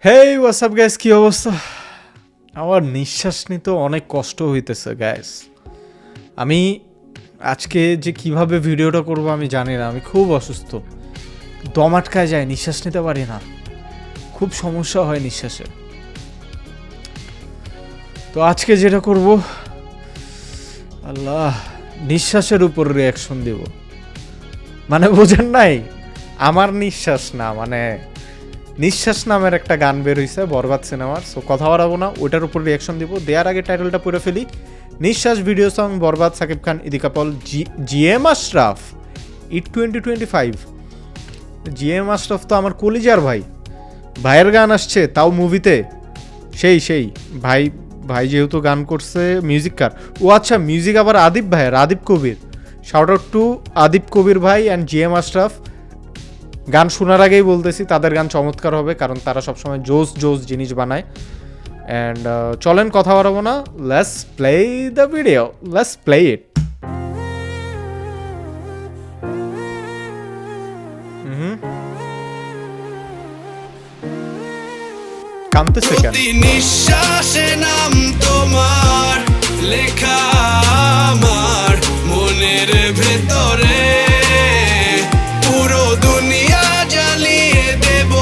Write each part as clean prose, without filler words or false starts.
হেই WhatsApp guys, কি অবস্থা? আমার নিঃশ্বাস নিতে অনেক কষ্ট হইতেছে গাইস। আমি আজকে যে কিভাবে ভিডিওটা করব আমি জানি না। আমি খুব অসুস্থ, দম আটকায় যায়, নিঃশ্বাস নিতে পারি না, খুব সমস্যা হয় নিঃশ্বাসে। তো আজকে যেটা করব, আল্লাহ, নিঃশ্বাসের উপর রিয়াকশন দিব। মানে বোঝেন নাই, আমার নিঃশ্বাস না, মানে নিঃশ্বাস নামের একটা গান বের হয়েছে বরবাদ সিনেমার। সো কথা বাড়াবো না, ওইটার উপর রিয়াকশন দিব। দেওয়ার আগে টাইটেলটা পড়ে ফেলি। নিঃশ্বাস ভিডিও সং বরবাদ, সাকিব খান, ইদিকা পল, জিএম আশরাফ, ইট 2025। জিএম আশরাফ তো আমার কলিজার ভাই, ভাইয়ের গান আসছে তাও মুভিতে। সেই ভাই ভাই যেহেতু গান করছে, মিউজিক কার ও, আচ্ছা মিউজিক আবার আদিব ভাইয়ের, আদিব কবির। শাউট আউট টু আদিব কবির ভাই অ্যান্ড জিএম আশরাফ। গান শোনার আগেই বলতেছি তাদের গান চমৎকার হবে, কারণ তারা সবসময় জোস জিনিস বানায়। অ্যান্ড চলেন কথা বাড়াবো না, let's play the video, let's play it. কাঁদতেছে কেন? নিঃশ্বাসে নাম তোমার লেখা আমার মনের ভেতরে, পুরো দুনিয়া জ্বালিয়ে দেব,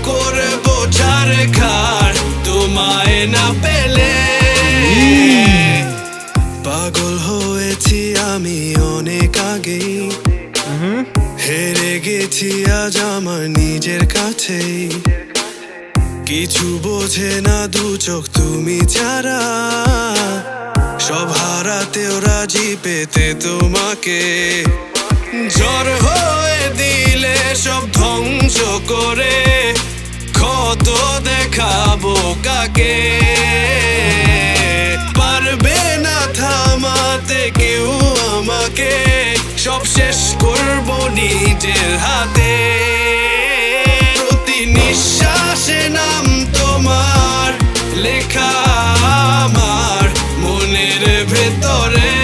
করব ছারখার তোমায় না পেলে। পাগল হয়েছি আমি অনেক আগেই, হেরে গেছি আজ আমার নিজের কাছেই। কিছু বোঝে না দু চোখ তুমি ছাড়া, সব হারাতেও রাজি পেতে তোমাকে। ঝড় হয়ে দিলে সব ধ্বংস করে, ক্ষত দেখাবো কাকে? পারবে না থামাতে কেউ আমাকে, সব শেষ করবো নিজের হাতে। প্রতি নিঃশ্বাসে নাম তোমার লেখা আমার মনের ভেতরে,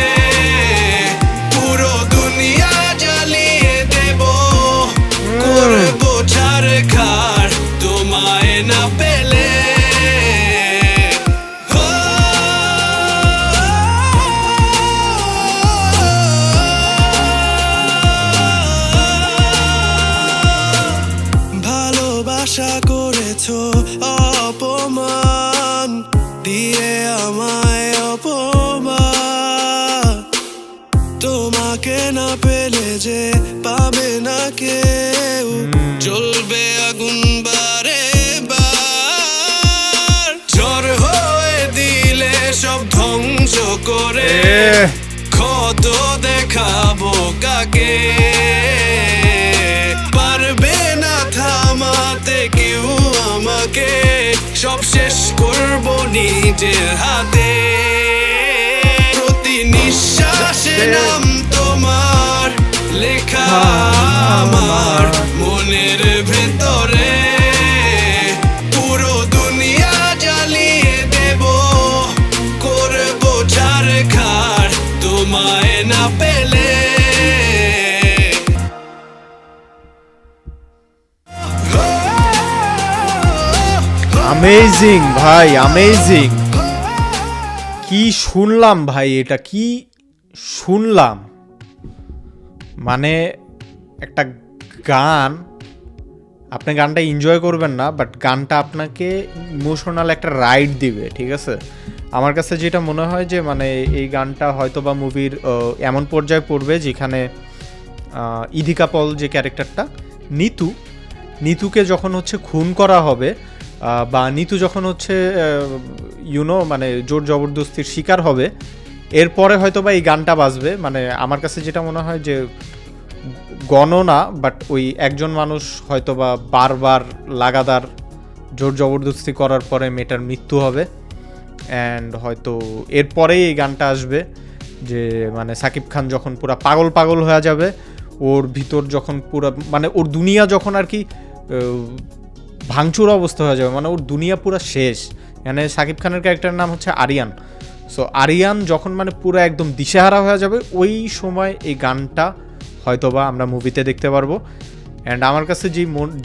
পুরো দুনিয়া জ্বালিয়ে দেব, করবো ছারখার তোমায় না পেলে। ভালোবাসা করেছো অপমান দিয়ে আমায়, অপমান। তোমাকে না পেলে যে পাবে না কেউ, জ্বলবে আগুন বারে বার। ঝড় হয়ে দিলে সব ধ্বংস করে, ক্ষত দেখাবো কাকে? পারবে না থামাতে কেউ আমাকে, সব শেষ করবো নিজের হাতে। প্রতি নিঃশ্বাসে নাম তোমার লেখা আমার মনের ভেতরে, পুরো দুনিয়া জ্বালিয়ে দেব, করবো ছারখার তোমায় না পেলে। অ্যামেজিং ভাই, অ্যামেজিং। কি শুনলাম ভাই, এটা কি শুনলাম! মানে একটা গান, আপনি গানটা এনজয় করবেন না, বাট গানটা আপনাকে ইমোশনাল একটা রাইড দিবে, ঠিক আছে? আমার কাছে যেটা মনে হয় যে মানে এই গানটা হয়তো বা মুভির এমন পর্যায়ে পড়বে যেখানে ইদিকা পল যে ক্যারেক্টারটা, নিতুকে যখন হচ্ছে খুন করা হবে, বা নিতু যখন হচ্ছে মানে জোর জবরদস্তির শিকার হবে, এরপরে হয়তো বা এই গানটা বাজবে। মানে আমার কাছে যেটা মনে হয় যে গণনা, বাট ওই একজন মানুষ হয়তো বা বারবার লাগাতার জোর জবরদস্তি করার পরে মেয়েটার মৃত্যু হবে, অ্যান্ড হয়তো এরপরেই এই গানটা আসবে যে মানে সাকিব খান যখন পুরা পাগল হয়ে যাবে, ওর ভিতর যখন পুরা মানে ওর দুনিয়া যখন আর কি ভাঙচুর অবস্থা হয়ে যাবে, মানে ওর দুনিয়া পুরা শেষ। মানে সাকিব খানের ক্যারেক্টারের নাম হচ্ছে আরিয়ান। সো আরিয়ান যখন মানে পুরো একদম দিশেহারা হয়ে যাবে, ওই সময় এই গানটা হয়তোবা আমরা মুভিতে দেখতে পারবো। অ্যান্ড আমার কাছে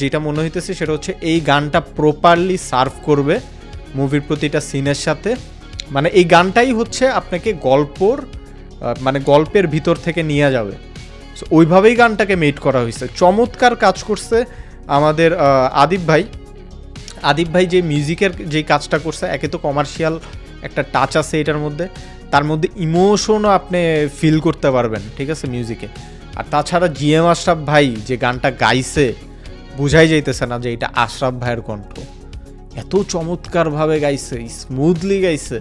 যেটা মনে হইতেছে সেটা হচ্ছে এই গানটা প্রপারলি সার্ভ করবে মুভির প্রতিটা সিনের সাথে। মানে এই গানটাই হচ্ছে আপনাকে গল্পের ভিতর থেকে নিয়ে যাবে। সো ওইভাবেই গানটাকে মেড করা হয়েছে, চমৎকার কাজ করছে আমাদের আদিব ভাই যে মিউজিকের যে কাজটা করছে, একে তো কমার্শিয়াল একটা টাচ আছে এটার মধ্যে, তার মধ্যে ইমোশনও আপনি ফিল করতে পারবেন, ঠিক আছে, মিউজিকে। আর তাছাড়া জিএম আশরাফ ভাই যে গানটা গাইছে, বুঝাই যাইতেছে না যে এটা আশরাফ ভাইয়ের কণ্ঠ। এত চমৎকারভাবে গাইছে, স্মুথলি গাইছে,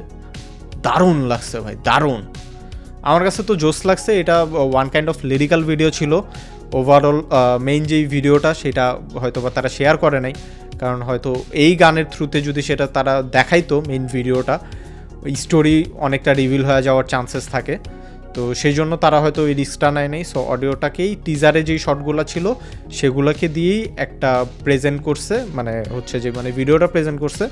দারুণ লাগছে ভাই, দারুণ। আমার কাছে তো জোস লাগছে। এটা one kind of lyrical video ছিল। ওভারঅল মেইন যেই ভিডিওটা সেটা হয়তো বা তারা শেয়ার করে নাই, কারণ হয়তো এই গানের থ্রুতে যদি সেটা তারা দেখাইতো মেইন ভিডিওটা, স্টোরি অনেকটা রিভিল হয়ে যাওয়ার চান্সেস থাকে, তো সেই জন্য তারা হয়তো এই রিস্কটা নেয় নেই। সো অডিওটাকেই টিজারে যেই শটগুলো ছিল সেগুলোকে দিয়েই একটা প্রেজেন্ট করছে, মানে হচ্ছে যে মানে ভিডিওটা প্রেজেন্ট করছে।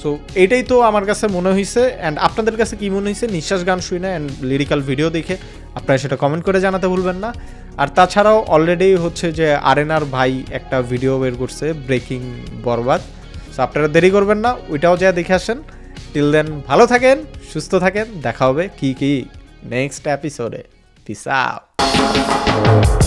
সো এইটাই তো আমার কাছে মনে হয়েছে। অ্যান্ড আপনাদের কাছে কী মনে হয়েছে নিঃশ্বাস গান শুনে অ্যান্ড লিরিক্যাল ভিডিও দেখে আপনারা সেটা কমেন্ট করে জানাতে ভুলবেন না। আর তাছাড়াও অলরেডি হচ্ছে যে আরএনআর ভাই একটা ভিডিও বের করছে, ব্রেকিং বরবাদ। সো আপনারা দেরি করবেন না, ওইটাও যা দেখে আসেন। টিল দেন ভালো থাকেন, সুস্থ থাকেন, দেখা হবে কি নেক্সট এপিসোডে। Piece out.